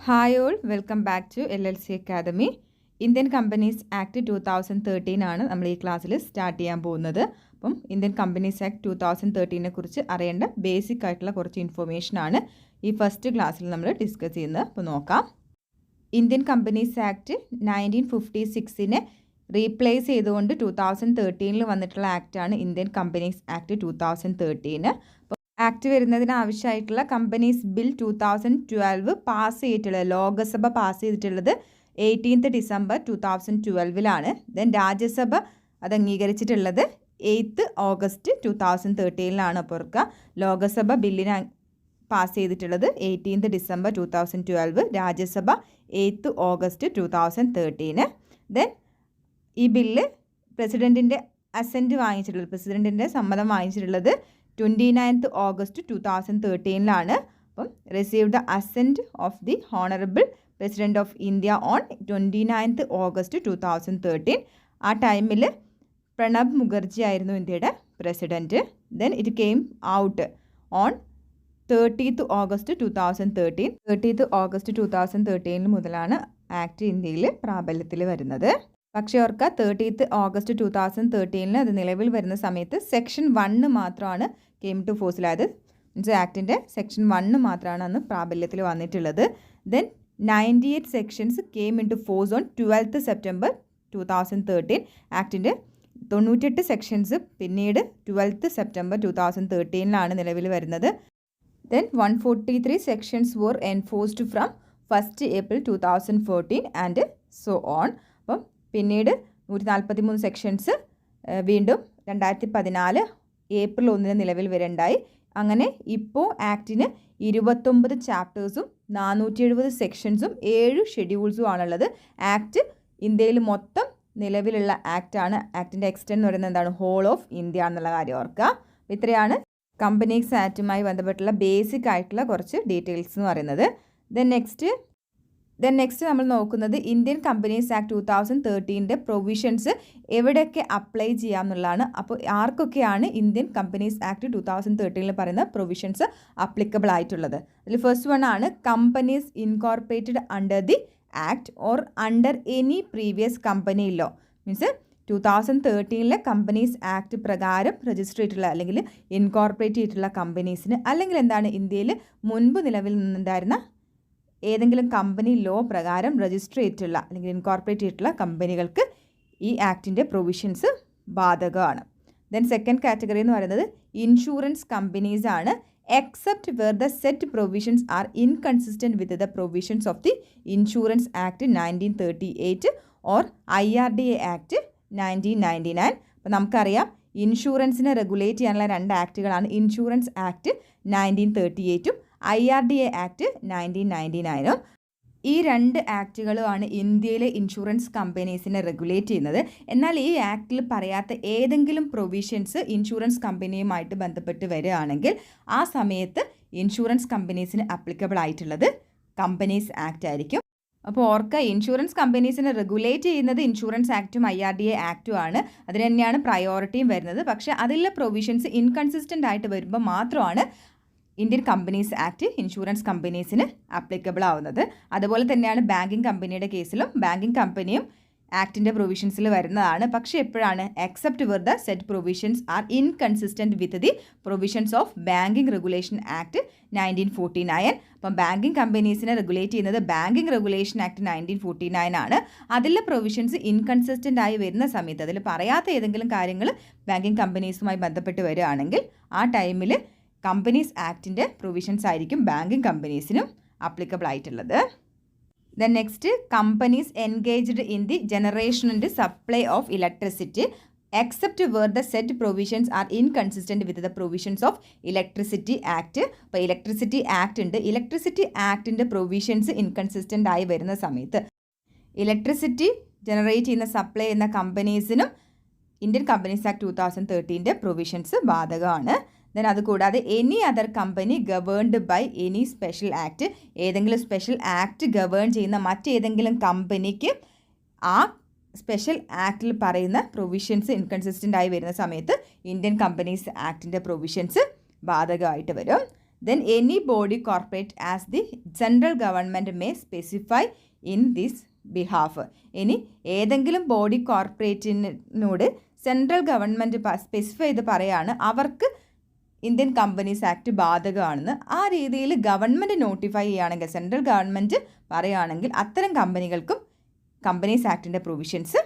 Hi all, welcome back to LLC Academy. Indian Companies Act 2013 ആണ് നമ്മൾ ഈ ക്ലാസ്സിൽ സ്റ്റാർട്ട് ചെയ്യാൻ പോകുന്നത്. അപ്പം ഇന്ത്യൻ കമ്പനീസ് ആക്ട് 2013നെ കുറിച്ച് അറിയേണ്ട ബേസിക് ആയിട്ടുള്ള കുറച്ച് ഇൻഫർമേഷൻ ആണ് ഈ ഫസ്റ്റ് ക്ലാസ്സിൽ നമ്മൾ ഡിസ്കസ് ചെയ്യുന്നത്. അപ്പോൾ നോക്കാം. ഇന്ത്യൻ കമ്പനീസ് ആക്ട് 1956നെ റീപ്ലേസ് ചെയ്തുകൊണ്ട് 2013 വന്നിട്ടുള്ള ആക്റ്റാണ് ഇന്ത്യൻ കമ്പനീസ് ആക്ട് 2013. ആക്ട് വരുന്നതിന് ആവശ്യമായിട്ടുള്ള കമ്പനീസ് ബിൽ 2012 പാസ് ചെയ്തിട്ടുള്ളത്, ലോകസഭ പാസ് ചെയ്തിട്ടുള്ളത് 18 ഡിസംബർ 2012 ദെൻ രാജ്യസഭ അത് അംഗീകരിച്ചിട്ടുള്ളത് 8 ഓഗസ്റ്റ് 2013 അപ്പോൾ ഓർക്കുക, ലോകസഭ ബില്ലിന് പാസ് ചെയ്തിട്ടുള്ളത് 18 ഡിസംബർ 2012, രാജ്യസഭ 8 ഓഗസ്റ്റ് 2013. ദെൻ ഈ ബില്ല് പ്രസിഡൻറ്റിൻ്റെ അസെൻറ്റ് വാങ്ങിച്ചിട്ടുള്ളത്, പ്രസിഡൻറ്റിൻ്റെ സമ്മതം വാങ്ങിച്ചിട്ടുള്ളത് 29th ഓഗസ്റ്റ് 2013 അപ്പം receive the assent of the honourable president of India on 29th August 2013. ആ ടൈമിൽ പ്രണബ് മുഖർജി ആയിരുന്നു ഇന്ത്യയുടെ president. Then it came out on 30th August 2013. 30th August 2013 മുതലാണ് ആക്ട് ഇന്ത്യയിൽ പ്രാബല്യത്തിൽ വരുന്നത്. പക്ഷേ ഓർക്കുക, 30th ഓഗസ്റ്റ് 2013 അത് നിലവിൽ വരുന്ന സമയത്ത് സെക്ഷൻ 1 മാത്രമാണ് കെയിം ടു ഫോഴ്സിലായത്. മീൻസ് ആക്ടിൻ്റെ സെക്ഷൻ 1 മാത്രമാണ് അന്ന് പ്രാബല്യത്തിൽ വന്നിട്ടുള്ളത്. Then 98 sections came into force on 12th September 2013. ആക്ടിൻ്റെ 98 സെക്ഷൻസ് പിന്നീട് 12th സെപ്റ്റംബർ 2013 നിലവിൽ വരുന്നത്. Then 143 sections were enforced from 1st April 2014 and so on. അപ്പം പിന്നീട് 143 സെക്ഷൻസ് വീണ്ടും 2014 ഏപ്രിൽ 1 നിലവിൽ വരേണ്ടായി. അങ്ങനെ ഇപ്പോൾ ആക്ടിന് 29 ചാപ്റ്റേഴ്സും 470 സെക്ഷൻസും 7 ഷെഡ്യൂൾസും ആണുള്ളത്. ആക്ട് ഇന്ത്യയിൽ മൊത്തം നിലവിലുള്ള ആക്റ്റാണ്. ആക്ടിൻ്റെ എക്സ്റ്റെൻറ്റ് എന്ന് പറയുന്നത് എന്താണ്? ഹോൾ ഓഫ് ഇന്ത്യ എന്നുള്ള കാര്യം ഓർക്കുക. ഇത്രയാണ് കമ്പനീസ് ആക്റ്റുമായി ബന്ധപ്പെട്ടുള്ള ബേസിക് ആയിട്ടുള്ള കുറച്ച് ഡീറ്റെയിൽസ് എന്ന് പറയുന്നത്. ദെൻ നെക്സ്റ്റ് നമ്മൾ നോക്കുന്നത് ഇന്ത്യൻ കമ്പനീസ് ആക്ട് 2013 പ്രൊവിഷൻസ് എവിടെയൊക്കെ അപ്ലൈ ചെയ്യാമെന്നുള്ളതാണ്. അപ്പോൾ ആർക്കൊക്കെയാണ് ഇന്ത്യൻ കമ്പനീസ് ആക്ട് 2013 പറയുന്ന പ്രൊവിഷൻസ് അപ്ലിക്കബിൾ ആയിട്ടുള്ളത്? അതിൽ ഫസ്റ്റ് വൺ ആണ് companies incorporated under the act or under any previous company law. Means 2013 companies act പ്രകാരം രജിസ്റ്റർ ചെയ്തിട്ടുള്ള അല്ലെങ്കിൽ ഇൻകോർപ്പറേറ്റ് ചെയ്തിട്ടുള്ള കമ്പനീസിന്, അല്ലെങ്കിൽ എന്താണ് ഇന്ത്യയിൽ മുൻപ് നിലവിൽ നിന്നുണ്ടായിരുന്ന ഏതെങ്കിലും കമ്പനി ലോ പ്രകാരം രജിസ്റ്റർ ചെയ്തിട്ടുള്ള അല്ലെങ്കിൽ ഇൻകോർപ്പറേറ്റ് ചെയ്തിട്ടുള്ള കമ്പനികൾക്ക് ഈ ആക്ടിൻ്റെ പ്രൊവിഷൻസ് ബാധകമാണ്. ദെൻ സെക്കൻഡ് കാറ്റഗറി എന്ന് പറയുന്നത് ഇൻഷുറൻസ് കമ്പനീസ് ആണ്. Except where the said provisions are inconsistent with the provisions of the insurance act 1938 or IRDA act 1999. അപ്പോൾ നമുക്കറിയാം ഇൻഷുറൻസിനെ റെഗുലേറ്റ് ചെയ്യാനുള്ള 2 ആക്റ്റുകളാണ് ഇൻഷുറൻസ് ആക്ട് 1938 IRDA ആക്ട് 1999. ഈ 2 ആക്റ്റുകളുമാണ് ഇന്ത്യയിലെ ഇൻഷുറൻസ് കമ്പനീസിനെ റെഗുലേറ്റ് ചെയ്യുന്നത്. എന്നാൽ ഈ ആക്റ്റിൽ പറയാത്ത ഏതെങ്കിലും പ്രൊവിഷൻസ് ഇൻഷുറൻസ് കമ്പനിയുമായിട്ട് ബന്ധപ്പെട്ട് വരികയാണെങ്കിൽ ആ സമയത്ത് ഇൻഷുറൻസ് കമ്പനീസിന് അപ്ലിക്കബിൾ ആയിട്ടുള്ളത് കമ്പനീസ് ആക്റ്റ് ആയിരിക്കും. അപ്പോൾ ഓർക്കുക, ഇൻഷുറൻസ് കമ്പനീസിനെ റെഗുലേറ്റ് ചെയ്യുന്നത് ഇൻഷുറൻസ് ആക്റ്റും IRDA ആക്റ്റും ആണ്. അതിന് തന്നെയാണ് പ്രയോറിറ്റിയും വരുന്നത്. പക്ഷേ അതിലെ പ്രൊവിഷൻസ് ഇൻകൺസിസ്റ്റൻ്റ് ആയിട്ട് വരുമ്പോൾ മാത്രമാണ് ഇന്ത്യൻ കമ്പനീസ് ആക്ട് ഇൻഷുറൻസ് കമ്പനീസിന് ആപ്ലിക്കബിൾ ആവുന്നത്. അതുപോലെ തന്നെയാണ് ബാങ്കിങ് കമ്പനിയുടെ കേസിലും. ബാങ്കിങ് കമ്പനിയും ആക്ടിൻ്റെ പ്രൊവിഷൻസിൽ വരുന്നതാണ്. പക്ഷേ എപ്പോഴാണ്? Except where the said provisions are inconsistent with the provisions of banking regulation act 1949. അപ്പം ബാങ്കിങ് കമ്പനീസിനെ റെഗുലേറ്റ് ചെയ്യുന്നത് ബാങ്കിങ് റെഗുലേഷൻ ആക്ട് 1949 ആണ്. അതിലെ പ്രൊവിഷൻസ് ഇൻകൺസിസ്റ്റൻ്റ് ആയി വരുന്ന സമയത്ത്, അതിൽ പറയാത്ത ഏതെങ്കിലും കാര്യങ്ങൾ ബാങ്കിങ് കമ്പനീസുമായി ബന്ധപ്പെട്ട് വരികയാണെങ്കിൽ ആ ടൈമിൽ കമ്പനീസ് ആക്ടിൻ്റെ പ്രൊവിഷൻസ് ആയിരിക്കും ബാങ്കിങ് കമ്പനീസിനും അപ്ലിക്കബിൾ ആയിട്ടുള്ളത്. Then next companies engaged in the generation and supply of electricity except where the said provisions are inconsistent with the provisions of electricity act. അപ്പോൾ ഇലക്ട്രിസിറ്റി ആക്ട് ഉണ്ട്. ഇലക്ട്രിസിറ്റി ആക്ടിൻ്റെ provisions inconsistent ആയി വരുന്ന സമയത്ത് electricity generate ചെയ്യുന്ന supply ചെയ്യുന്ന കമ്പനീസിനും Indian companies act 2013 provisions ബാധകമാണ്. ദെൻ അതുകൂടാതെ any other company governed by any special act, ഏതെങ്കിലും സ്പെഷ്യൽ ആക്ട് ഗവേൺ ചെയ്യുന്ന മറ്റേതെങ്കിലും കമ്പനിക്ക് ആ സ്പെഷ്യൽ ആക്ടിൽ പറയുന്ന പ്രൊവിഷൻസ് ഇൻകൺസിസ്റ്റൻ്റ് ആയി വരുന്ന സമയത്ത് ഇന്ത്യൻ കമ്പനീസ് ആക്ടിൻ്റെ പ്രൊവിഷൻസ് ബാധകമായിട്ട് വരും. then any body corporate as the central government may specify in this behalf. ഇനി ഏതെങ്കിലും ബോഡി കോർപ്പറേറ്റിനോട് സെൻട്രൽ ഗവൺമെൻറ് സ്പെസിഫൈ ചെയ്ത് പറയാണ് അവർക്ക് ഇന്ത്യൻ കമ്പനീസ് ആക്ട് ബാധകമാണെന്ന്. ആ രീതിയിൽ ഗവൺമെൻറ് നോട്ടിഫൈ ചെയ്യുകയാണെങ്കിൽ, സെൻട്രൽ ഗവൺമെൻറ് പറയുകയാണെങ്കിൽ അത്തരം കമ്പനികൾക്കും കമ്പനീസ് ആക്ടിൻ്റെ പ്രൊവിഷൻസ്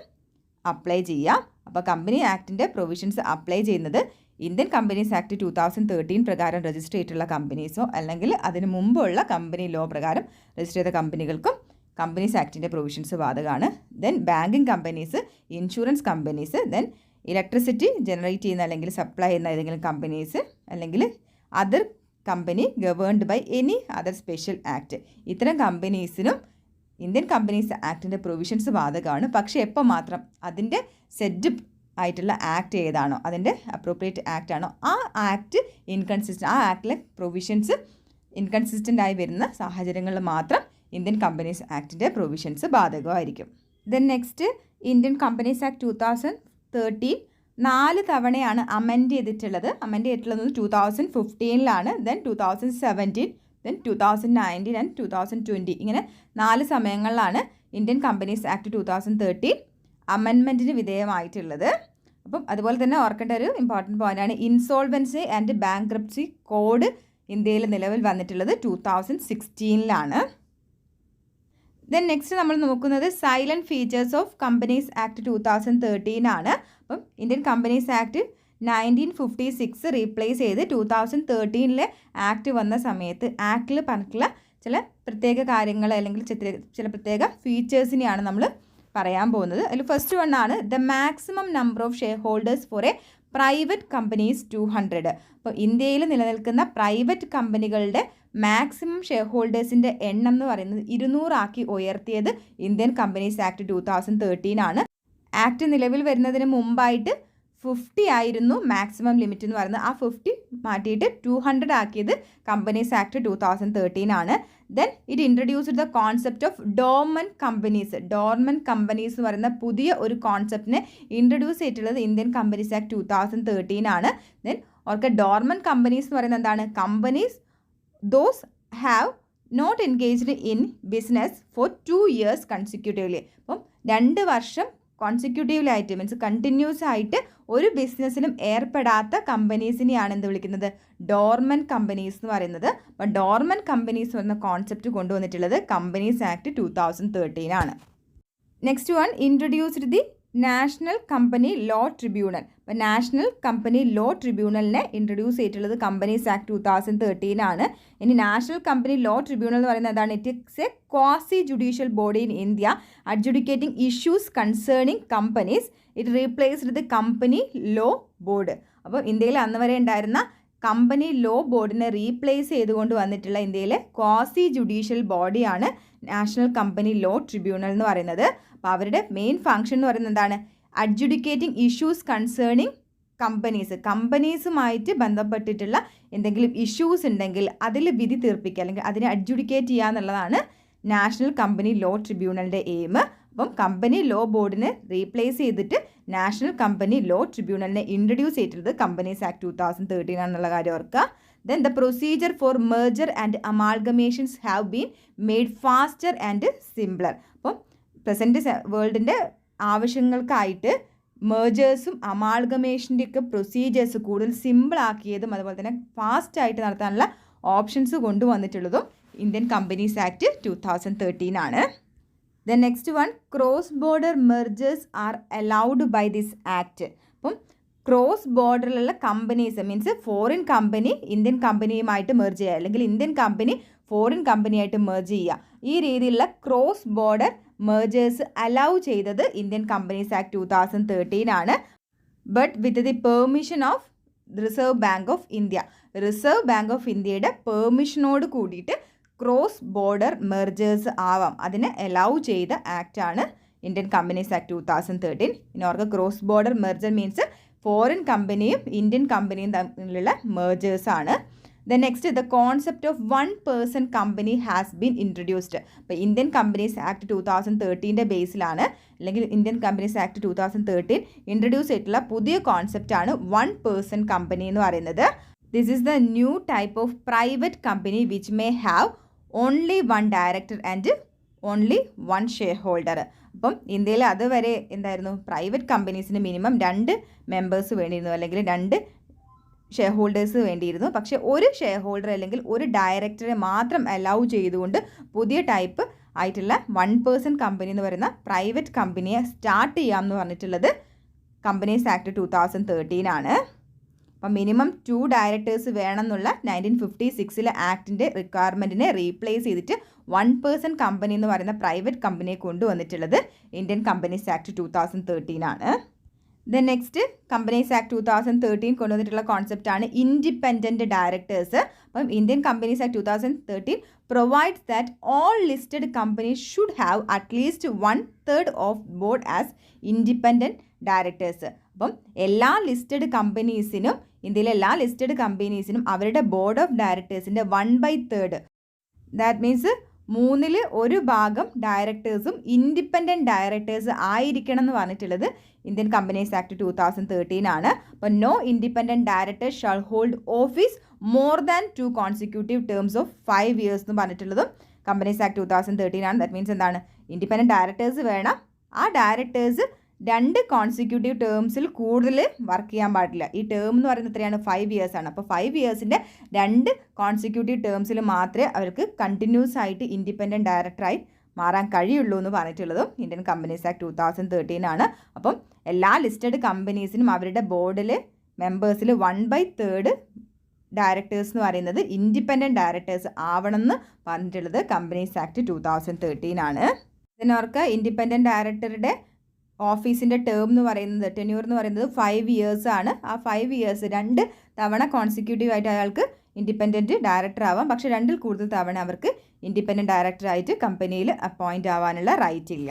അപ്ലൈ ചെയ്യാം. അപ്പോൾ കമ്പനി ആക്ടിൻ്റെ പ്രൊവിഷൻസ് അപ്ലൈ ചെയ്യുന്നത് ഇന്ത്യൻ കമ്പനീസ് ആക്ട് 2013 പ്രകാരം രജിസ്റ്റർ ചെയ്തിട്ടുള്ള കമ്പനീസോ അല്ലെങ്കിൽ അതിന് മുമ്പുള്ള കമ്പനി ലോ പ്രകാരം രജിസ്റ്റർ ചെയ്ത കമ്പനികൾക്കും കമ്പനീസ് ആക്ടിൻ്റെ പ്രൊവിഷൻസ് ബാധകമാണ്. Then banking companies, insurance companies, then electricity generate ചെയ്യുന്ന അല്ലെങ്കിൽ സപ്ലൈ ചെയ്യുന്ന ഏതെങ്കിലും കമ്പനീസ്, അല്ലെങ്കിൽ other company governed by any other special act, ഇത്തരം കമ്പനീസിനും ഇന്ത്യൻ കമ്പനീസ് ആക്ടിൻ്റെ പ്രൊവിഷൻസ് ബാധകമാണ്. പക്ഷേ എപ്പോൾ മാത്രം അതിൻ്റെ സെറ്റ് ആയിട്ടുള്ള ആക്ട് ഏതാണോ, അതിൻ്റെ അപ്രോപ്രിയേറ്റ് ആക്ട് ആണോ, ആ ആക്ട് ആ ആക്ടിലെ പ്രൊവിഷൻസ് ഇൻകൺസിസ്റ്റൻ്റ് ആയി വരുന്ന സാഹചര്യങ്ങളിൽ മാത്രം ഇന്ത്യൻ കമ്പനീസ് ആക്ടിൻ്റെ പ്രൊവിഷൻസ് ബാധകമായിരിക്കും. Then next, Indian companies act 2013 4 തവണയാണ് അമെൻഡ് ചെയ്തിട്ടുള്ളത്. 2015 ദെൻ 2017, ദെൻ 2019 ആൻഡ് 2020. ഇങ്ങനെ 4 സമയങ്ങളിലാണ് ഇന്ത്യൻ കമ്പനീസ് ആക്ട് 2013 അമെൻമെൻറ്റിന് വിധേയമായിട്ടുള്ളത്. അപ്പം അതുപോലെ തന്നെ ഓർക്കേണ്ട ഒരു ഇമ്പോർട്ടൻറ്റ് പോയിൻ്റാണ് ഇൻസോൾവൻസി ആൻഡ് ബാങ്ക്രപ്സി കോഡ് ഇന്ത്യയിൽ നിലവിൽ വന്നിട്ടുള്ളത് 2016. ദെൻ നെക്സ്റ്റ് നമ്മൾ നോക്കുന്നത് silent features of companies act 2013 ആണ്. അപ്പം ഇന്ത്യൻ കമ്പനീസ് ആക്ട് 1956 റീപ്ലേസ് ചെയ്ത് 2013 ആക്ട് വന്ന സമയത്ത് ആക്ടിൽ പറഞ്ഞിട്ടുള്ള ചില പ്രത്യേക കാര്യങ്ങൾ അല്ലെങ്കിൽ ചില പ്രത്യേക ഫീച്ചേഴ്സിനെയാണ് നമ്മൾ പറയാൻ പോകുന്നത്. അതിൽ ഫസ്റ്റ് വൺ ആണ് the maximum number of shareholders for a private companies 200. അപ്പോൾ ഇന്ത്യയിൽ നിലനിൽക്കുന്ന പ്രൈവറ്റ് കമ്പനികളുടെ മാക്സിമം ഷെയർ ഹോൾഡേഴ്സിൻ്റെ എണ്ണം എന്ന് പറയുന്നത് 200 ആക്കി ഉയർത്തിയത് ഇന്ത്യൻ കമ്പനീസ് ആക്ട് 2013 ആണ്. ആക്ട് നിലവിൽ വരുന്നതിന് മുമ്പായിട്ട് 50 ആയിരുന്നു മാക്സിമം ലിമിറ്റ് എന്ന് പറയുന്നത്. ആ 50 മാറ്റിയിട്ട് 200 ആക്കിയത് കമ്പനീസ് ആക്ട് 2013 ആണ്. Then it introduced the concept of dormant companies. Dormant companies എന്ന് പറയുന്ന പുതിയ ഒരു കോൺസെപ്റ്റിനെ ഇൻട്രൊഡ്യൂസ് ചെയ്തിട്ടുള്ളത് ഇന്ത്യൻ കമ്പനീസ് ആക്ട് 2013 ആണ്. ദെൻ ഓർക്ക് ഡോർമൻറ്റ് കമ്പനീസ് എന്ന് പറയുന്നത് എന്താണ്? Companies those have not engaged in business for 2 years consecutively. അപ്പം 2 വർഷം കോൺസിക്യൂട്ടീവ്ലി ആയിട്ട് മീൻസ് കണ്ടിന്യൂസ് ആയിട്ട് ഒരു ബിസിനസ്സിലും ഏർപ്പെടാത്ത കമ്പനീസിനെയാണ് എന്ത് വിളിക്കുന്നത്? ഡോർമൻറ്റ് കമ്പനീസ് എന്ന് പറയുന്നത്. അപ്പോൾ ഡോർമൻറ്റ് കമ്പനീസ് എന്ന കോൺസെപ്റ്റ് കൊണ്ടുവന്നിട്ടുള്ളത് കമ്പനീസ് ആക്ട് 2013 ആണ്. Next one, introduced the national company law tribunal. അപ്പോൾ നാഷണൽ കമ്പനി ലോ ട്രിബ്യൂണലിനെ ഇൻട്രൊഡ്യൂസ് ചെയ്തിട്ടുള്ളത് കമ്പനീസ് ആക്ട് 2013 ആണ്. ഇനി നാഷണൽ കമ്പനി ലോ ട്രിബ്യൂണൽ എന്ന് പറയുന്നത് എന്താണ്? It is A quasi judicial body in India adjudicating issues concerning companies. It replaced the company law board. അപ്പോൾ ഇന്ത്യയിൽ അന്ന് വരെ ഉണ്ടായിരുന്ന കമ്പനി ലോ ബോർഡിനെ റീപ്ലേസ് ചെയ്തുകൊണ്ട് വന്നിട്ടുള്ള ഇന്ത്യയിലെ ക്വാസി ജുഡീഷ്യൽ ബോഡിയാണ് നാഷണൽ കമ്പനി ലോ ട്രിബ്യൂണൽ എന്ന് പറയുന്നത്. അപ്പോൾ അവരുടെ മെയിൻ ഫംഗ്ഷൻ എന്ന് പറയുന്നത് എന്താണ്? അഡ്ജുഡിക്കേറ്റിംഗ് ഇഷ്യൂസ് കൺസേണിങ് കമ്പനീസുമായിട്ട് ബന്ധപ്പെട്ടിട്ടുള്ള എന്തെങ്കിലും ഇഷ്യൂസ് ഉണ്ടെങ്കിൽ അതിൽ വിധി തീർപ്പിക്കുക അല്ലെങ്കിൽ അതിനെ അഡ്ജുഡിക്കേറ്റ് ചെയ്യുക എന്നുള്ളതാണ് നാഷണൽ കമ്പനി ലോ ട്രിബ്യൂണലിൻ്റെ എയിം. അപ്പം കമ്പനി ലോ ബോർഡിനെ റീപ്ലേസ് ചെയ്തിട്ട് നാഷണൽ കമ്പനി ലോ ട്രിബ്യൂണലിനെ ഇൻട്രൊഡ്യൂസ് ചെയ്തിട്ടുള്ളത് കമ്പനീസ് ആക്ട് 2013 ആണെന്നുള്ള കാര്യം ഓർക്കുക. Then the procedure for merger and amalgamations have been made faster and simpler. അപ്പം പ്രസൻറ്റ് വേൾഡിൻ്റെ ആവശ്യങ്ങൾക്കായിട്ട് മേജേഴ്സും അമാൾഗമേഷൻ്റെയൊക്കെ പ്രൊസീജിയേഴ്സ് കൂടുതൽ സിമ്പിൾ ആക്കിയതും അതുപോലെ തന്നെ ഫാസ്റ്റായിട്ട് നടത്താനുള്ള ഓപ്ഷൻസ് കൊണ്ടുവന്നിട്ടുള്ളതും ഇന്ത്യൻ കമ്പനീസ് ആക്ട് 2013 ആണ്. Then next one, cross border mergers are allowed by this act. അപ്പം ക്രോസ് ബോർഡറിലുള്ള companies means foreign company Indian കമ്പനിയുമായിട്ട് മെർജ് ചെയ്യുക അല്ലെങ്കിൽ ഇന്ത്യൻ കമ്പനി ഫോറിൻ കമ്പനിയായിട്ട് മെർജ് ചെയ്യുക, ഈ രീതിയിലുള്ള ക്രോസ് ബോർഡർ മെർജേഴ്സ് അലൗ ചെയ്തത് ഇന്ത്യൻ കമ്പനീസ് ആക്ട് 2013 ആണ്. But with the permission of reserve bank of India. Reserve bank of ഇന്ത്യയുടെ പെർമിഷനോട് കൂടിയിട്ട് ക്രോസ് ബോർഡർ മെർജേഴ്സ് ആവാം, അതിനെ അലൗ ചെയ്ത ആക്റ്റാണ് ഇന്ത്യൻ കമ്പനീസ് ആക്ട് 2013. ഇനി അവർക്ക് cross border merger means foreign കമ്പനിയും ഇന്ത്യൻ കമ്പനിയും തമ്മിലുള്ള മെർജേഴ്സാണ്. Then next, the concept of 1 person company has been introduced. അപ്പോൾ ഇന്ത്യൻ കമ്പനീസ് ആക്ട് 2013 ബേസിലാണ് അല്ലെങ്കിൽ ഇന്ത്യൻ കമ്പനീസ് ആക്ട് 2013 ഇൻട്രൊഡ്യൂസ് ചെയ്തിട്ടുള്ള പുതിയ കോൺസെപ്റ്റാണ് 1 person കമ്പനി എന്ന് പറയുന്നത്. This is the new type of private company which may have only one director and only one share holder. അപ്പം ഇന്ത്യയിൽ അതുവരെ എന്തായിരുന്നു, പ്രൈവറ്റ് കമ്പനീസിന് മിനിമം 2 മെമ്പേഴ്സ് വേണ്ടിയിരുന്നു, അല്ലെങ്കിൽ 2 ഷെയർ ഹോൾഡേഴ്സ് വേണ്ടിയിരുന്നു. പക്ഷേ ഒരു ഷെയർ ഹോൾഡർ അല്ലെങ്കിൽ ഒരു ഡയറക്ടറെ മാത്രം അലൗ ചെയ്തുകൊണ്ട് പുതിയ ടൈപ്പ് ആയിട്ടുള്ള 1% കമ്പനി എന്ന് പറയുന്ന പ്രൈവറ്റ് കമ്പനിയെ സ്റ്റാർട്ട് ചെയ്യാമെന്ന് പറഞ്ഞിട്ടുള്ളത് കമ്പനീസ് ആക്ട് 2013 ആണ്. അപ്പം മിനിമം 2 ഡയറക്ടേഴ്സ് വേണം എന്നുള്ള 1956 ആക്ടിൻ്റെ റിക്വയർമെൻറ്റിനെ റീപ്ലേസ് ചെയ്തിട്ട് 1% കമ്പനി എന്ന് പറയുന്ന പ്രൈവറ്റ് കമ്പനിയെ കൊണ്ടുവന്നിട്ടുള്ളത് ഇന്ത്യൻ കമ്പനീസ് ആക്ട് 2013 ആണ്. ദെൻ നെക്സ്റ്റ് കമ്പനീസ് ആക്ട് 2013 കൊണ്ടുവന്നിട്ടുള്ള കോൺസെപ്റ്റാണ് ഇൻഡിപെൻഡൻറ്റ് ഡയറക്ടേഴ്സ്. അപ്പം Indian companies act 2013 provides that all listed companies should have at least 1/3 of board as independent directors. അപ്പം എല്ലാ ലിസ്റ്റഡ് കമ്പനീസിനും, ഇന്ത്യയിലെ എല്ലാ ലിസ്റ്റഡ് കമ്പനീസിനും അവരുടെ ബോർഡ് ഓഫ് ഡയറക്ടേഴ്സിൻ്റെ 1/3, ദാറ്റ് മീൻസ് 1/3 ഭാഗം ഡയറക്ടേഴ്സും ഇൻഡിപെൻഡൻറ്റ് ഡയറക്ടേഴ്സ് ആയിരിക്കണം എന്ന് പറഞ്ഞിട്ടുള്ളത് ഇന്ത്യൻ കമ്പനീസ് ആക്ട് 2013 ആണ്. അപ്പോൾ no independent director shall hold office more than 2 consecutive terms of 5 years എന്ന് പറഞ്ഞിട്ടുള്ളതും കമ്പനീസ് ആക്ട് 2013 ആണ്. ദാറ്റ് മീൻസ് എന്താണ്, ഇൻഡിപെൻഡൻറ്റ് ഡയറക്ടേഴ്സ് വേണം, ആ ഡയറക്ടേഴ്സ് 2 കോൺസിക്യൂട്ടീവ് ടേംസിൽ കൂടുതൽ വർക്ക് ചെയ്യാൻ പാടില്ല. ഈ ടേം എന്ന് പറയുന്നത് എത്രയാണ്, 5 years ആണ്. അപ്പോൾ 5 yearsൻ്റെ 2 കോൺസിക്യൂട്ടീവ് ടേംസിൽ മാത്രമേ അവർക്ക് കണ്ടിന്യൂസ് ആയിട്ട് ഇൻഡിപെൻഡൻറ്റ് ഡയറക്ടറായി മാറാൻ കഴിയുള്ളൂ എന്ന് പറഞ്ഞിട്ടുള്ളതും ഇന്ത്യൻ കമ്പനീസ് ആക്ട് 2013 ആണ്. അപ്പം എല്ലാ ലിസ്റ്റഡ് കമ്പനീസിനും അവരുടെ ബോർഡിൽ മെമ്പേഴ്സിൽ 1/3 ഡയറക്ടേഴ്സ് എന്ന് പറയുന്നത് ഇൻഡിപെൻഡൻറ്റ് ഡയറക്ടേഴ്സ് ആവണം എന്ന് പറഞ്ഞിട്ടുള്ളത് കമ്പനീസ് ആക്ട് 2013 ആണ്. ഇതിനവർക്ക് ഇൻഡിപെൻഡൻറ്റ് ഡയറക്ടറുടെ ഓഫീസിൻ്റെ ടേം എന്ന് പറയുന്നത്, ടെന്യൂർ എന്ന് പറയുന്നത് 5 years ആണ്. ആ 5 years 2 തവണ കോൺസിക്യൂട്ടീവായിട്ട് അയാൾക്ക് ഇൻഡിപെൻഡൻറ്റ് ഡയറക്ടർ ആവാം. പക്ഷേ 2ൽ കൂടുതൽ തവണ അവർക്ക് ഇൻഡിപെൻഡൻറ്റ് ഡയറക്ടറായിട്ട് കമ്പനിയിൽ അപ്പോയിൻ്റ് ആവാനുള്ള റൈറ്റ് ഇല്ല.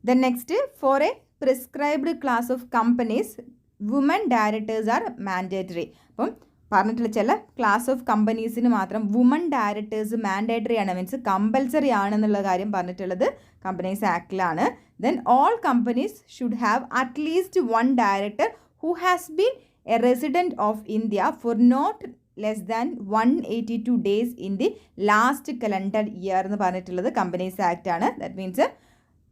Then next, for a prescribed class of companies woman directors are mandatory. അപ്പം പറഞ്ഞിട്ടുള്ള ചില ക്ലാസ് ഓഫ് കമ്പനീസിന് മാത്രം വുമൺ ഡയറക്ടേഴ്സ് മാൻഡേറ്ററി ആണ്, മീൻസ് കമ്പൽസറി ആണെന്നുള്ള കാര്യം പറഞ്ഞിട്ടുള്ളത് കമ്പനീസ് ആക്ടിലാണ്. Then all companies should have at least 1 director who has been a resident of India for not less than 182 days in the last calendar year എന്ന് പറഞ്ഞിട്ടുള്ളത് companies act ആണ്. That means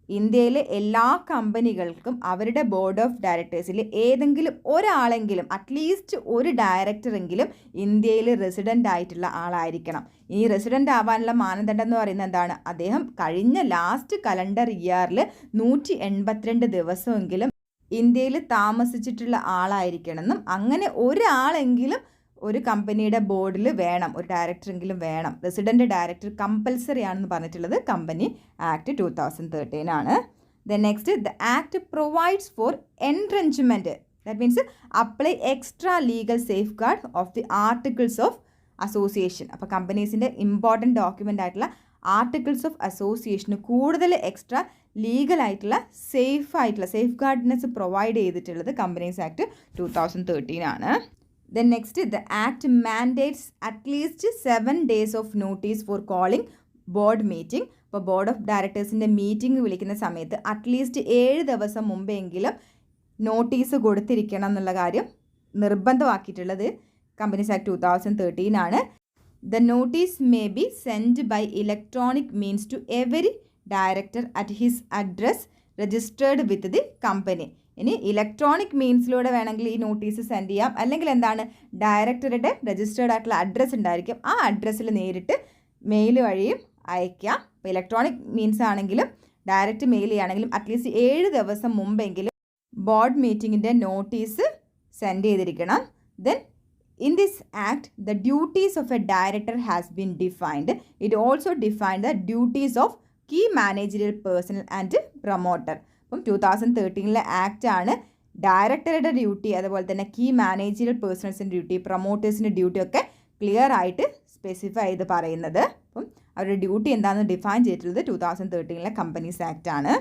ഇന്ത്യയിലെ എല്ലാ കമ്പനികൾക്കും അവരുടെ ബോർഡ് ഓഫ് ഡയറക്ടേഴ്സിൽ ഏതെങ്കിലും ഒരാളെങ്കിലും, അറ്റ്ലീസ്റ്റ് ഒരു ഡയറക്ടറെങ്കിലും ഇന്ത്യയിൽ റെസിഡൻ്റ് ആയിട്ടുള്ള ആളായിരിക്കണം. ഈ റെസിഡൻ്റ് ആവാനുള്ള മാനദണ്ഡം എന്ന് പറയുന്നത് എന്താണ്, അദ്ദേഹം കഴിഞ്ഞ ലാസ്റ്റ് കലണ്ടർ ഇയറിൽ 182 ദിവസമെങ്കിലും ഇന്ത്യയിൽ താമസിച്ചിട്ടുള്ള ആളായിരിക്കണമെന്നും, അങ്ങനെ ഒരാളെങ്കിലും ഒരു കമ്പനിയുടെ ബോർഡിൽ വേണം, ഒരു ഡയറക്ടറെങ്കിലും വേണം. റെസിഡൻറ്റ് ഡയറക്ടർ കമ്പൽസറി ആണെന്ന് പറഞ്ഞിട്ടുള്ളത് കമ്പനി ആക്ട് 2013 ആണ്. Then next, the act provides for entrenchment, that means apply extra legal safe guard of the articles of association. അപ്പോൾ കമ്പനീസിൻ്റെ ഇമ്പോർട്ടൻറ്റ് ഡോക്യുമെൻ്റ് ആയിട്ടുള്ള ആർട്ടിക്കിൾസ് ഓഫ് അസോസിയേഷന് കൂടുതൽ എക്സ്ട്രാ ലീഗലായിട്ടുള്ള സേഫ് ഗാർഡിനെസ് പ്രൊവൈഡ് ചെയ്തിട്ടുള്ളത് കമ്പനീസ് ആക്ട് 2013 ആണ്. Then next, the act mandates at least 7 days of notice for calling board meeting. ഇപ്പോൾ ബോർഡ് ഓഫ് ഡയറക്ടേഴ്സിൻ്റെ മീറ്റിംഗ് വിളിക്കുന്ന സമയത്ത് അറ്റ്ലീസ്റ്റ് 7 ദിവസം മുമ്പെങ്കിലും നോട്ടീസ് കൊടുത്തിരിക്കണം എന്നുള്ള കാര്യം നിർബന്ധമാക്കിയിട്ടുള്ളത് കമ്പനീസ് ആക്ട് 2013 ആണ്. The notice may be sent by electronic means to every director at his address registered with the company. ഇനി electronic മീൻസിലൂടെ വേണമെങ്കിൽ ഈ നോട്ടീസ് സെൻഡ് ചെയ്യാം, അല്ലെങ്കിൽ എന്താണ്, ഡയറക്ടറുടെ രജിസ്റ്റേർഡ് ആയിട്ടുള്ള അഡ്രസ്സ് ഉണ്ടായിരിക്കും, ആ അഡ്രസ്സിൽ നേരിട്ട് മെയിൽ വഴിയും അയക്കാം. അപ്പോൾ ഇലക്ട്രോണിക് മീൻസ് ആണെങ്കിലും ഡയറക്റ്റ് മെയിൽ ചെയ്യുകയാണെങ്കിലും അറ്റ്ലീസ്റ്റ് 7 ദിവസം മുമ്പെങ്കിലും ബോർഡ് മീറ്റിങ്ങിൻ്റെ നോട്ടീസ് സെൻഡ് ചെയ്തിരിക്കണം. Then in this act the duties of a director has been defined. It also defined the duties of key managerial personnel and promoter. അപ്പം 2013 act ആണ് ഡയറക്ടറുടെ duty, അതുപോലെ തന്നെ key managerial പേഴ്സണൽസിൻ്റെ duty, പ്രൊമോട്ടേഴ്സിൻ്റെ duty ഒക്കെ clear ആയിട്ട് specify ചെയ്ത് പറയുന്നത്. അപ്പം അവരുടെ ഡ്യൂട്ടി എന്താണെന്ന് ഡിഫൈൻ ചെയ്തിട്ടുള്ളത് 2013 കമ്പനീസ് ആക്ട് ആണ്.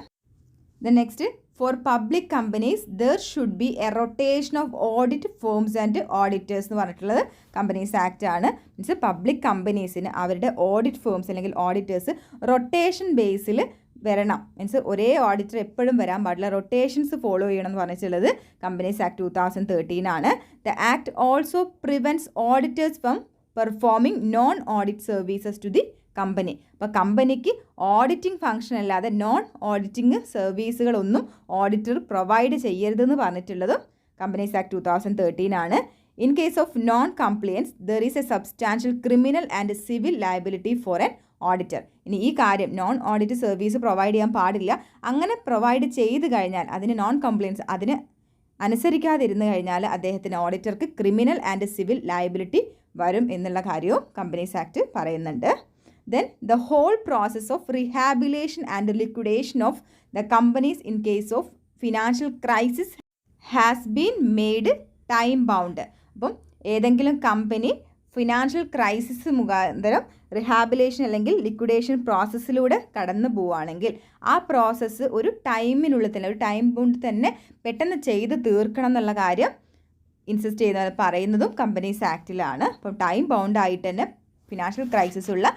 Then next, for public companies there should be A rotation of audit firms and auditors എന്ന് പറഞ്ഞിട്ടുള്ളത് കമ്പനീസ് ആക്ട് ആണ്. മീൻസ് പബ്ലിക് കമ്പനീസിന് അവരുടെ ഓഡിറ്റ് ഫേംസ് അല്ലെങ്കിൽ ഓഡിറ്റേഴ്സ് റൊട്ടേഷൻ ബേസിൽ വരണം. മീൻസ് ഒരേ ഓഡിറ്റർ എപ്പോഴും വരാൻ പാടില്ല, റൊട്ടേഷൻസ് ഫോളോ ചെയ്യണം എന്ന് പറഞ്ഞിട്ടുള്ളത് കമ്പനീസ് ആക്ട് 2013 ആണ്. The act also prevents auditors from performing non audit services to the company. അപ്പോൾ കമ്പനിക്ക് ഓഡിറ്റിംഗ് ഫംഗ്ഷൻ അല്ലാതെ നോൺ ഓഡിറ്റിംഗ് സർവീസുകളൊന്നും ഓഡിറ്റർ പ്രൊവൈഡ് ചെയ്യരുതെന്ന് പറഞ്ഞിട്ടുള്ളതും കമ്പനീസ് ആക്ട് 2013 ആണ്. In case of non compliance there is a substantial criminal and civil liability for an auditor. ഇനി ഈ കാര്യം നോൺ ഓഡിറ്റ് സർവീസ് പ്രൊവൈഡ് ചെയ്യാൻ പാടില്ല, അങ്ങനെ പ്രൊവൈഡ് ചെയ്ത് കഴിഞ്ഞാൽ അതിന് നോൺ കംപ്ലയൻസ് അതിന് അനുസരിക്കാതിരുന്നു കഴിഞ്ഞാൽ അദ്ദേഹത്തിന് ഓഡിറ്റർക്ക് ക്രിമിനൽ ആൻഡ് സിവിൽ ലയബിലിറ്റി വരും എന്നുള്ള കാര്യവും കമ്പനീസ് ആക്ട് പറയുന്നുണ്ട്. Then the whole process of rehabilitation and liquidation of the companies in case of financial crisis has been made time bound. അപ്പം ഏതെങ്കിലും കമ്പനി ഫിനാൻഷ്യൽ ക്രൈസിസ് മുഖാന്തരം റിഹാബിലേഷൻ അല്ലെങ്കിൽ liquidation പ്രോസസ്സിലൂടെ കടന്നു പോവുകയാണെങ്കിൽ ആ പ്രോസസ്സ് ഒരു ടൈമിനുള്ളിൽ തന്നെ, ഒരു ടൈം കൊണ്ട് തന്നെ പെട്ടെന്ന് ചെയ്ത് തീർക്കണം എന്നുള്ള കാര്യം ഇൻസിസ്റ്റ് ചെയ്യുന്നത് പറയുന്നതും കമ്പനീസ് ആക്റ്റിലാണ്. അപ്പം ടൈം ബൗണ്ട് ആയിട്ട് തന്നെ ഫിനാൻഷ്യൽ ക്രൈസിസ് ഉള്ള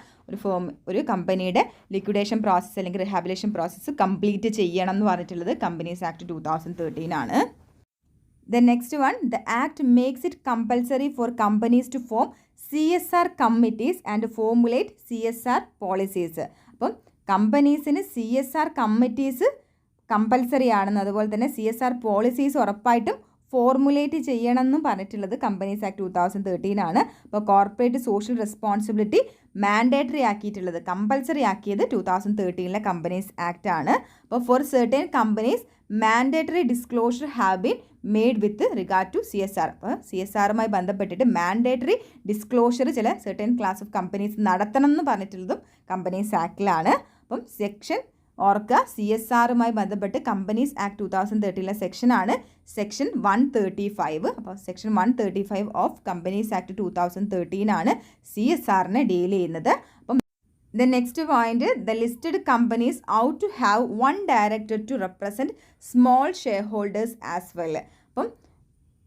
ഒരു കമ്പനിയുടെ ലിക്വിഡേഷൻ പ്രോസസ്സ് അല്ലെങ്കിൽ റിഹാബിലേഷൻ പ്രോസസ്സ് കംപ്ലീറ്റ് ചെയ്യണം എന്ന് പറഞ്ഞിട്ടുള്ളത് കമ്പനീസ് ആക്ട് 2013 ആണ്. The next one, the act makes it compulsory for companies to form CSR committees and formulate CSR policies. അപ്പം കമ്പനീസിന് CSR കമ്മിറ്റീസ് കമ്പൽസറി ആണെന്ന്, അതുപോലെ തന്നെ CSR പോളിസീസ് ഉറപ്പായിട്ടും ഫോർമുലേറ്റ് ചെയ്യണമെന്നും പറഞ്ഞിട്ടുള്ളത് കമ്പനീസ് ആക്ട് 2013 ആണ്. അപ്പോൾ കോർപ്പറേറ്റ് സോഷ്യൽ റെസ്പോൺസിബിലിറ്റി മാൻഡേറ്ററി ആക്കിയിട്ടുള്ളത്, കമ്പൽസറി ആക്കിയത് 2013 കമ്പനീസ് ആക്ട് ആണ്. അപ്പോൾ for certain companies mandatory disclosure have been made with regard to CSR. അപ്പോൾ CSRമായി ബന്ധപ്പെട്ടിട്ട് മാൻഡേറ്ററി ഡിസ്ക്ലോഷർ ചില സെർട്ടൻ ക്ലാസ് ഓഫ് കമ്പനീസ് നടത്തണം എന്ന് പറഞ്ഞിട്ടുള്ളതും കമ്പനീസ് ആക്ടിലാണ്. അപ്പം സെക്ഷൻ ഓർക്കുക, CSRമായി ബന്ധപ്പെട്ട് കമ്പനീസ് ആക്ട് 2013 സെക്ഷനാണ് സെക്ഷൻ 135. അപ്പോൾ സെക്ഷൻ 135 ഓഫ് കമ്പനീസ് ആക്ട് 2013 ആണ് CSRനെ ഡീൽ ചെയ്യുന്നത്. അപ്പം the next point, the listed companies ought to have one director to represent small shareholders as well. അപ്പം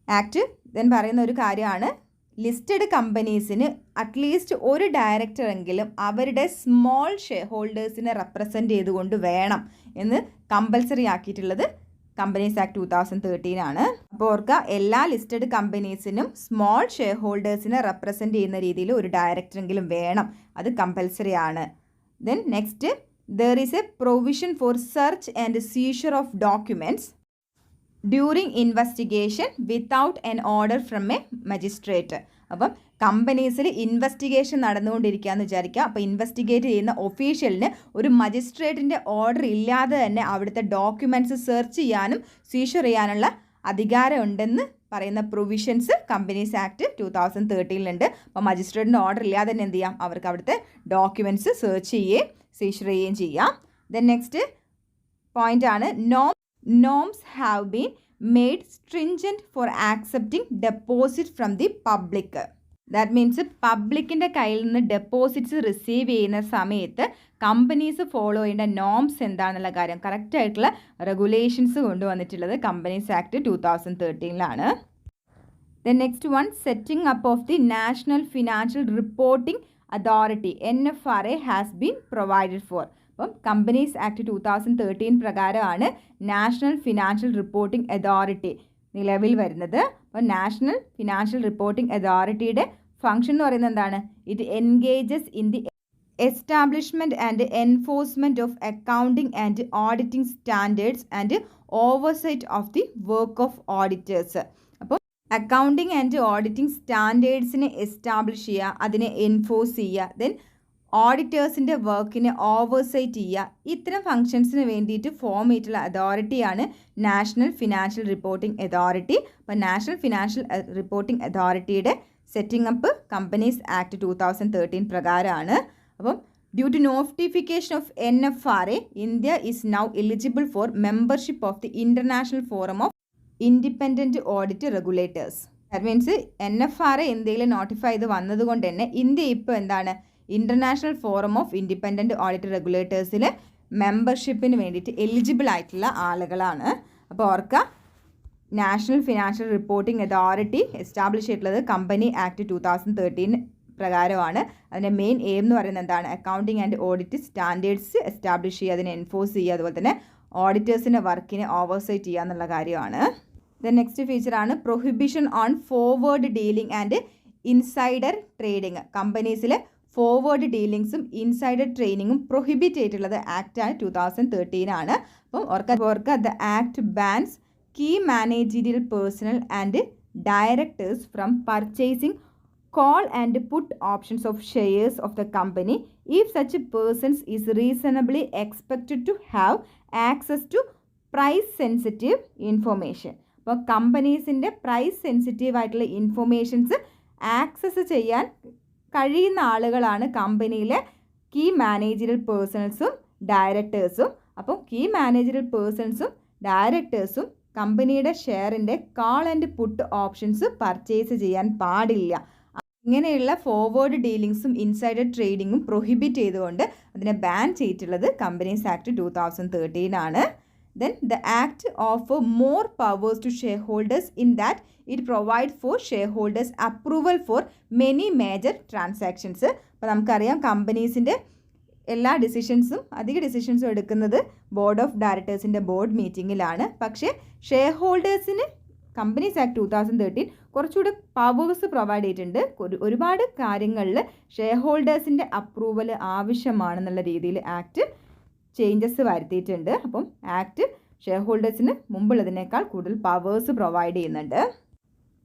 ആക്ട് ദെൻ പറയുന്ന ഒരു കാര്യമാണ്, ലിസ്റ്റഡ് കമ്പനീസിന് അറ്റ്ലീസ്റ്റ് ഒരു ഡയറക്ടറെങ്കിലും അവരുടെ സ്മോൾ ഷെയർ ഹോൾഡേഴ്സിനെ റെപ്രസെൻറ്റ് ചെയ്തുകൊണ്ട് വേണം എന്ന് കമ്പൽസറി ആക്കിയിട്ടുള്ളത് കമ്പനീസ് ആക്ട് 2013 ആണ്. അപ്പോൾ ഓർക്കുക, എല്ലാ ലിസ്റ്റഡ് കമ്പനീസിനും സ്മോൾ ഷെയർ ഹോൾഡേഴ്സിനെ റെപ്രസെൻറ്റ് ചെയ്യുന്ന രീതിയിൽ ഒരു ഡയറക്ടറെങ്കിലും വേണം, അത് കമ്പൽസറി ആണ്. Then next, there is A provision for search and seizure of documents during investigation without an order from A magistrate. അപ്പം കമ്പനീസിൽ ഇൻവെസ്റ്റിഗേഷൻ നടന്നുകൊണ്ടിരിക്കുകയെന്ന് വിചാരിക്കുക. അപ്പോൾ ഇൻവെസ്റ്റിഗേറ്റ് ചെയ്യുന്ന ഒഫീഷ്യലിന് ഒരു മജിസ്ട്രേറ്റിൻ്റെ ഓർഡർ ഇല്ലാതെ തന്നെ അവിടുത്തെ ഡോക്യുമെൻറ്റ്സ് സെർച്ച് ചെയ്യാനും സീഷർ ചെയ്യാനുള്ള അധികാരം ഉണ്ടെന്ന് പറയുന്ന പ്രൊവിഷൻസ് കമ്പനീസ് ആക്ട് 2013 ഉണ്ട്. അപ്പോൾ മജിസ്ട്രേറ്റിൻ്റെ ഓർഡർ ഇല്ലാതെ തന്നെ എന്ത് ചെയ്യാം, അവർക്ക് അവിടുത്തെ ഡോക്യുമെൻറ്റ്സ് സെർച്ച് ചെയ്യുകയും സീഷർ ചെയ്യുകയും ചെയ്യാം. ദെൻ നെക്സ്റ്റ് പോയിൻ്റ് ആണ്, norms have been made stringent for accepting deposit from the public. That means പബ്ലിക്കിൻ്റെ കയ്യിൽ നിന്ന് ഡെപ്പോസിറ്റ്സ് റിസീവ് ചെയ്യുന്ന സമയത്ത് കമ്പനീസ് ഫോളോ ചെയ്യേണ്ട നോംസ് എന്താണെന്നുള്ള കാര്യം കറക്റ്റായിട്ടുള്ള റെഗുലേഷൻസ് കൊണ്ടുവന്നിട്ടുള്ളത് companies act 2013 then next one, setting up of the national financial reporting authority NFRA has been provided four. അപ്പം കമ്പനീസ് ആക്ട് 2013 പ്രകാരമാണ് നാഷണൽ ഫിനാൻഷ്യൽ റിപ്പോർട്ടിംഗ് അതോറിറ്റി നിലവിൽ വരുന്നത്. അപ്പോൾ നാഷണൽ ഫിനാൻഷ്യൽ റിപ്പോർട്ടിംഗ് അതോറിറ്റിയുടെ ഫംഗ്ഷൻ എന്ന് പറയുന്നത് എന്താണ്? It engages in the establishment and enforcement of accounting and auditing standards and oversight of the work of auditors. അപ്പോൾ അക്കൗണ്ടിംഗ് ആൻഡ് ഓഡിറ്റിംഗ് സ്റ്റാൻഡേർഡ്സിനെ എസ്റ്റാബ്ലിഷ് ചെയ്യുക, അതിനെ എൻഫോഴ്സ് ചെയ്യുക, ദെൻ ഓഡിറ്റേഴ്സിൻ്റെ വർക്കിനെ ഓവർസൈറ്റ് ചെയ്യുക, ഇത്തരം ഫങ്ഷൻസിന് വേണ്ടിയിട്ട് ഫോം ചെയ്തിട്ടുള്ള അതോറിറ്റിയാണ് നാഷണൽ ഫിനാൻഷ്യൽ റിപ്പോർട്ടിംഗ് അതോറിറ്റി. അപ്പോൾ നാഷണൽ ഫിനാൻഷ്യൽ റിപ്പോർട്ടിംഗ് അതോറിറ്റിയുടെ സെറ്റിംഗ് അപ്പ് കമ്പനീസ് ആക്ട് 2013 പ്രകാരമാണ്. അപ്പം due to notification of NFRA, India is now eligible for membership of the international forum of independent audit regulators. That means NFRA ഇന്ത്യയിൽ notify ചെയ്ത് വന്നതുകൊണ്ട് തന്നെ India ഇപ്പോൾ എന്താണ്, international forum of independent audit റെഗുലേറ്റേഴ്സിൽ മെമ്പർഷിപ്പിന് വേണ്ടിയിട്ട് എലിജിബിൾ ആയിട്ടുള്ള ആളുകളാണ്. അപ്പോൾ ഓർക്കുക, national financial reporting authority establish ചെയ്തിട്ടുള്ളത് കമ്പനി ആക്ട് 2013 പ്രകാരമാണ്. അതിൻ്റെ മെയിൻ എയിം എന്ന് പറയുന്നത് എന്താണ്? Accounting and audit standards establish ചെയ്യുക, അതിനെ എൻഫോഴ്സ് ചെയ്യുക, അതുപോലെ തന്നെ ഓഡിറ്റേഴ്സിൻ്റെ വർക്കിനെ ഓവർസൈറ്റ് ചെയ്യുക എന്നുള്ള കാര്യമാണ്. ദെൻ നെക്സ്റ്റ് ഫീച്ചറാണ് prohibition on forward dealing and insider trading. കമ്പനീസിൽ ഫോർവേഡ് ഡീലിങ്സും ഇൻസൈഡർ ട്രെയിനിങ്ങും പ്രൊഹിബിറ്റ് ചെയ്തിട്ടുള്ളത് ആക്റ്റാണ് 2013 ആണ്. അപ്പം ഓർക്കുക the act bans key managerial personnel and directors from purchasing call and put options of shares of the company if such persons is reasonably expected to have access to price sensitive information. അപ്പോൾ കമ്പനീസിൻ്റെ price sensitive ആയിട്ടുള്ള informations access ചെയ്യാൻ കഴിയുന്ന ആളുകളാണ് കമ്പനിയിലെ key managerial പേഴ്സൺസും ഡയറക്ടേഴ്സും. അപ്പം key managerial പേഴ്സൺസും ഡയറക്ടേഴ്സും കമ്പനിയുടെ ഷെയറിൻ്റെ call and put options purchase ചെയ്യാൻ പാടില്ല. ഇങ്ങനെയുള്ള ഫോർവേഡ് ഡീലിങ്സും ഇൻസൈഡർ ട്രേഡിങ്ങും പ്രൊഹിബിറ്റ് ചെയ്തുകൊണ്ട് അതിനെ ബാൻ ചെയ്തിട്ടുള്ളത് കമ്പനീസ് ആക്ട് 2013 ആണ്. Then the act offer more powers to share holders in that it provide for share holders approval for many major transactions. അപ്പോൾ നമുക്കറിയാം കമ്പനീസിൻ്റെ എല്ലാ ഡിസിഷൻസും അധിക ഡിസിഷൻസും എടുക്കുന്നത് ബോർഡ് ഓഫ് ഡയറക്ടേഴ്സിൻ്റെ ബോർഡ് മീറ്റിങ്ങിലാണ്. പക്ഷേ ഷെയർ ഹോൾഡേഴ്സിന് കമ്പനീസ് ആക്ട് 2013 കുറച്ചുകൂടി പവേഴ്സ് പ്രൊവൈഡ് ചെയ്തിട്ടുണ്ട്. ഒരുപാട് കാര്യങ്ങളിൽ ഷെയർ ഹോൾഡേഴ്സിൻ്റെ അപ്രൂവൽ ആവശ്യമാണെന്നുള്ള രീതിയിൽ ആക്ട് ചേഞ്ചസ് വരുത്തിയിട്ടുണ്ട്. അപ്പം ആക്ട് ഷെയർ ഹോൾഡേഴ്സിന് മുമ്പുള്ളതിനേക്കാൾ കൂടുതൽ പവേഴ്സ് പ്രൊവൈഡ് ചെയ്യുന്നുണ്ട്.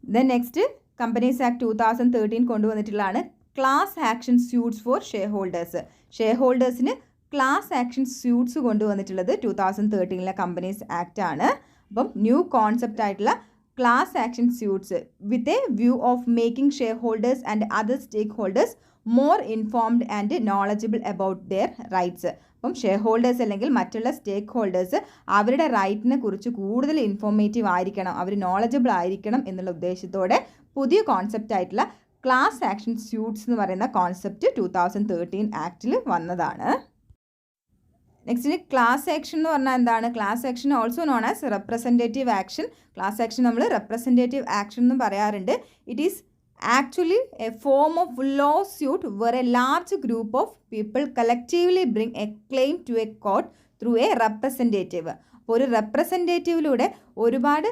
ദെൻ നെക്സ്റ്റ് കമ്പനീസ് ആക്ട് 2013 കൊണ്ടുവന്നിട്ടുള്ളതാണ് class action suits for share holders. Share ഹോൾഡേഴ്സിന് ക്ലാസ് ആക്ഷൻ സ്യൂട്ട്സ് കൊണ്ടുവന്നിട്ടുള്ളത് 2013 കമ്പനീസ് ആക്ട് ആണ്. അപ്പം ന്യൂ കോൺസെപ്റ്റ് ആയിട്ടുള്ള class action suits with a view of making share holders and other stake holders more informed and knowledgeable about their rights. അപ്പം share holders അല്ലെങ്കിൽ മറ്റുള്ള സ്റ്റേക്ക് holders അവരുടെ റൈറ്റിനെ കുറിച്ച് കൂടുതൽ ഇൻഫോർമേറ്റീവ് ആയിരിക്കണം, അവർ നോളജബിൾ ആയിരിക്കണം എന്നുള്ള ഉദ്ദേശത്തോടെ പുതിയ കോൺസെപ്റ്റ് ആയിട്ടുള്ള ക്ലാസ് ആക്ഷൻ സ്യൂട്ട്സ് എന്ന് പറയുന്ന കോൺസെപ്റ്റ് 2013 ആക്ടിൽ വന്നതാണ്. നെക്സ്റ്റ് ക്ലാസ് ആക്ഷൻ എന്ന് പറഞ്ഞാൽ എന്താണ്? Class action also known as representative action. Class action നമ്മൾ റെപ്രസെൻറ്റേറ്റീവ് ആക്ഷൻ എന്നും പറയാറുണ്ട്. It is actually a form of lawsuit where a large group of people collectively bring a claim to a court through a representative. അപ്പോൾ ഒരു റെപ്രസെൻറ്റേറ്റീവിലൂടെ ഒരുപാട്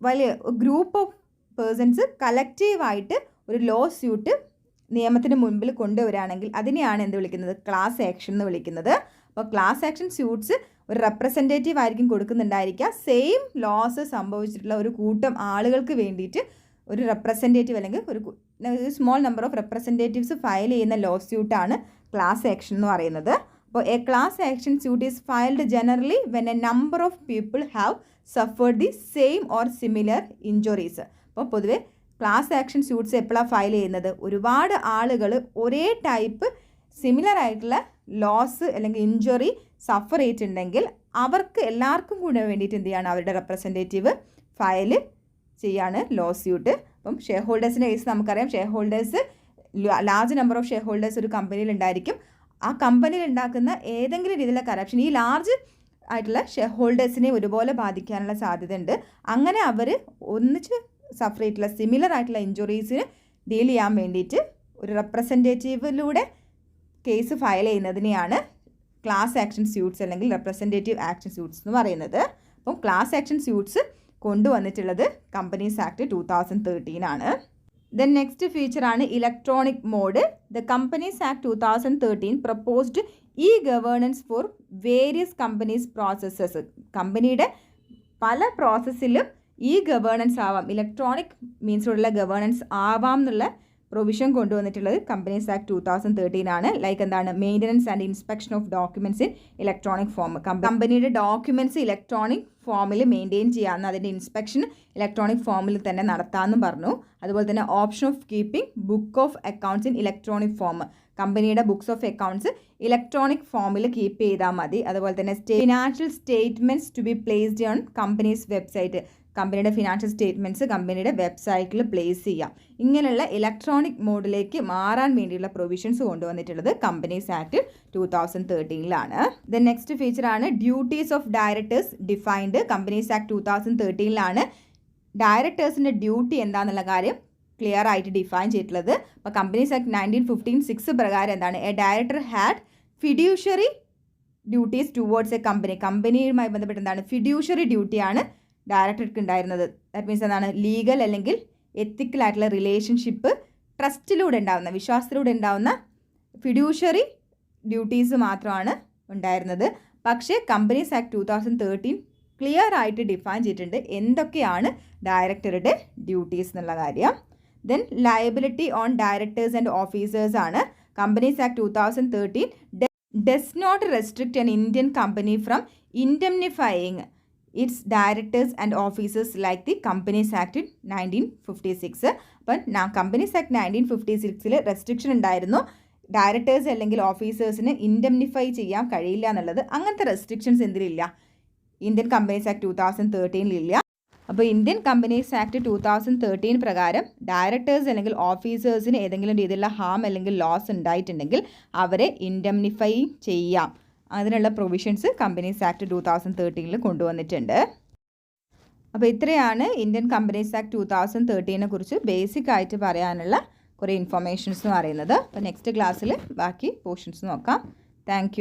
വലിയ group of persons കളക്റ്റീവായിട്ട് ഒരു law suit നിയമത്തിന് മുൻപിൽ കൊണ്ടുവരികയാണെങ്കിൽ അതിനെയാണ് എന്ത് വിളിക്കുന്നത്? ക്ലാസ് ആക്ഷൻ എന്ന് വിളിക്കുന്നത്. അപ്പോൾ ക്ലാസ് ആക്ഷൻ സ്യൂട്ട്സ് ഒരു റെപ്രസെൻറ്റേറ്റീവ് ആയിരിക്കും കൊടുക്കുന്നുണ്ടായിരിക്കുക. സെയിം ലോസ് സംഭവിച്ചിട്ടുള്ള ഒരു കൂട്ടം ആളുകൾക്ക് വേണ്ടിയിട്ട് ഒരു റെപ്രസെൻറ്റേറ്റീവ് അല്ലെങ്കിൽ ഒരു small number of representatives file ചെയ്യുന്ന ലോ സ്യൂട്ടാണ് ക്ലാസ് ആക്ഷൻ എന്ന് പറയുന്നത്. അപ്പോൾ a class action suit is filed generally when a number of people have suffered the same or similar injuries. അപ്പോൾ പൊതുവെ ക്ലാസ് ആക്ഷൻ സ്യൂട്ട്സ് എപ്പോഴാണ് ഫയൽ ചെയ്യുന്നത്? ഒരുപാട് ആളുകൾ ഒരേ ടൈപ്പ് സിമിലർ ആയിട്ടുള്ള ലോസ് അല്ലെങ്കിൽ ഇഞ്ചുറി സഫർ ചെയ്തിട്ടുണ്ടെങ്കിൽ അവർക്ക് എല്ലാവർക്കും കൂടെ വേണ്ടിയിട്ട് എന്ത് ചെയ്യാണ്? അവരുടെ റെപ്രസെൻറ്റേറ്റീവ് ഫയൽ ചെയ്യാണ് ലോ സ്യൂട്ട്. അപ്പം ഷെയർ ഹോൾഡേഴ്സിൻ്റെ കേസ് നമുക്കറിയാം. Share holders large number of share holders ഒരു കമ്പനിയിൽ ഉണ്ടായിരിക്കും. ആ കമ്പനിയിൽ ഉണ്ടാക്കുന്ന ഏതെങ്കിലും രീതിയിലുള്ള കറപ്ഷൻ ഈ ലാർജ് ആയിട്ടുള്ള ഷെയർ ഹോൾഡേഴ്സിനെ ഒരുപോലെ ബാധിക്കാനുള്ള സാധ്യത ഉണ്ട്. അങ്ങനെ അവർ ഒന്നിച്ച് സഫർ ചെയ്തിട്ടുള്ള സിമിലർ ആയിട്ടുള്ള ഇഞ്ചുറീസിന് ഡീൽ ചെയ്യാൻ വേണ്ടിയിട്ട് ഒരു റെപ്രസെൻറ്റേറ്റീവിലൂടെ കേസ് ഫയൽ ചെയ്യുന്നതിനെയാണ് ക്ലാസ് ആക്ഷൻ സ്യൂട്ട്സ് അല്ലെങ്കിൽ റെപ്രസെൻറ്റേറ്റീവ് ആക്ഷൻ സ്യൂട്ട്സ് എന്ന് പറയുന്നത്. അപ്പം ക്ലാസ് ആക്ഷൻ സ്യൂട്ട്സ് കൊണ്ടുവന്നിട്ടുള്ളത് കമ്പനീസ് ആക്ട് 2013 ആണ്. ദെൻ നെക്സ്റ്റ് ഫീച്ചറാണ് electronic mode. The companies act 2013 proposed e governance for various companies processes. കമ്പനിയുടെ പല പ്രോസസ്സിലും ഈ ഗവേണൻസ് ആവാം, ഇലക്ട്രോണിക് മീൻസിലുള്ള ഗവേണൻസ് ആവാം എന്നുള്ള പ്രൊവിഷൻ കൊണ്ടുവന്നിട്ടുള്ളത് കമ്പനീസ് ആക്ട് 2013 ആണ്. ലൈക്ക് എന്താണ്? Maintenance and inspection of documents in electronic form. കമ്പനിയുടെ ഡോക്യുമെൻറ്റ്സ് ഇലക്ട്രോണിക് ഫോമിൽ മെയിൻറ്റെയിൻ ചെയ്യാമെന്ന്, അതിൻ്റെ ഇൻസ്പെക്ഷൻ ഇലക്ട്രോണിക് ഫോമിൽ തന്നെ നടത്താമെന്നും പറഞ്ഞു. അതുപോലെ തന്നെ option of keeping book of accounts in electronic form. കമ്പനിയുടെ ബുക്സ് ഓഫ് അക്കൗണ്ട്സ് ഇലക്ട്രോണിക് ഫോമിൽ കീപ്പ് ചെയ്താൽ മതി. അതുപോലെ തന്നെ financial statements to be placed on companies website. കമ്പനിയുടെ ഫിനാൻഷ്യൽ സ്റ്റേറ്റ്മെൻറ്റ്സ് കമ്പനിയുടെ വെബ്സൈറ്റിൽ പ്ലേസ് ചെയ്യാം. ഇങ്ങനെയുള്ള ഇലക്ട്രോണിക് മോഡിലേക്ക് മാറാൻ വേണ്ടിയുള്ള പ്രൊവിഷൻസ് കൊണ്ടുവന്നിട്ടുള്ളത് കമ്പനീസ് ആക്ട് 2013 ദെൻ നെക്സ്റ്റ് ഫീച്ചറാണ് duties of directors defined. Companies act 2013 ഡയറക്ടേഴ്സിൻ്റെ ഡ്യൂട്ടി എന്താണെന്നുള്ള കാര്യം ക്ലിയർ ആയിട്ട് ഡിഫൈൻ ചെയ്തിട്ടുള്ളത്. അപ്പോൾ കമ്പനീസ് ആക്ട് 1915 പ്രകാരം എന്താണ്, A director had fiduciary duties towards A company. കമ്പനിയുമായി ബന്ധപ്പെട്ട് എന്താണ്, ഫിഡ്യൂഷ്യറി ഡ്യൂട്ടിയാണ് ഡയറക്ടർക്ക് ഉണ്ടായിരുന്നത്. ദാറ്റ് മീൻസ് എന്താണ്, ലീഗൽ അല്ലെങ്കിൽ എത്തിക്കൽ ആയിട്ടുള്ള റിലേഷൻഷിപ്പ് ട്രസ്റ്റിലൂടെ ഉണ്ടാകുന്ന, വിശ്വാസത്തിലൂടെ ഉണ്ടാകുന്ന ഫിഡ്യൂഷ്യറി ഡ്യൂട്ടീസ് മാത്രമാണ് ഉണ്ടായിരുന്നത്. പക്ഷേ കമ്പനീസ് ആക്ട് 2013 ക്ലിയർ ആയിട്ട് ഡിഫൈൻ ചെയ്തിട്ടുണ്ട് എന്തൊക്കെയാണ് ഡയറക്ടറുടെ ഡ്യൂട്ടീസ് എന്നുള്ള കാര്യം. Then liability on directors and officers ആണ്. Companies act 2013 does not restrict an Indian company from indemnifying its directors and officers like the Companies Act 1956. അപ്പം കമ്പനീസ് ആക്ട് 1956 റെസ്ട്രിക്ഷൻ ഉണ്ടായിരുന്നു, directors അല്ലെങ്കിൽ ഓഫീസേഴ്സിന് ഇൻഡംനിഫൈ ചെയ്യാൻ കഴിയില്ല എന്നുള്ളത്. അങ്ങനത്തെ റെസ്ട്രിക്ഷൻസ് എന്തിലില്ല, ഇന്ത്യൻ കമ്പനീസ് ആക്ട് 2013 ഇല്ല. അപ്പോൾ ഇന്ത്യൻ കമ്പനീസ് ആക്ട് 2013 പ്രകാരം ഡയറക്ടേഴ്സ് അല്ലെങ്കിൽ ഓഫീസേഴ്സിന് ഏതെങ്കിലും രീതിയിലുള്ള ഹാം അല്ലെങ്കിൽ ലോസ് ഉണ്ടായിട്ടുണ്ടെങ്കിൽ അവരെ ഇൻഡംനിഫൈ ചെയ്യാം. അതിനുള്ള പ്രൊവിഷൻസ് കമ്പനീസ് ആക്ട് 2013 കൊണ്ടുവന്നിട്ടുണ്ട്. അപ്പോൾ ഇത്രയാണ് ഇന്ത്യൻ കമ്പനീസ് ആക്ട് 2013 കുറിച്ച് ബേസിക് ആയിട്ട് പറയാനുള്ള കുറേ ഇൻഫർമേഷൻസ് എന്ന് പറയുന്നത്. അപ്പോൾ നെക്സ്റ്റ് ക്ലാസ്സിൽ ബാക്കി പോർഷൻസ് നോക്കാം. താങ്ക്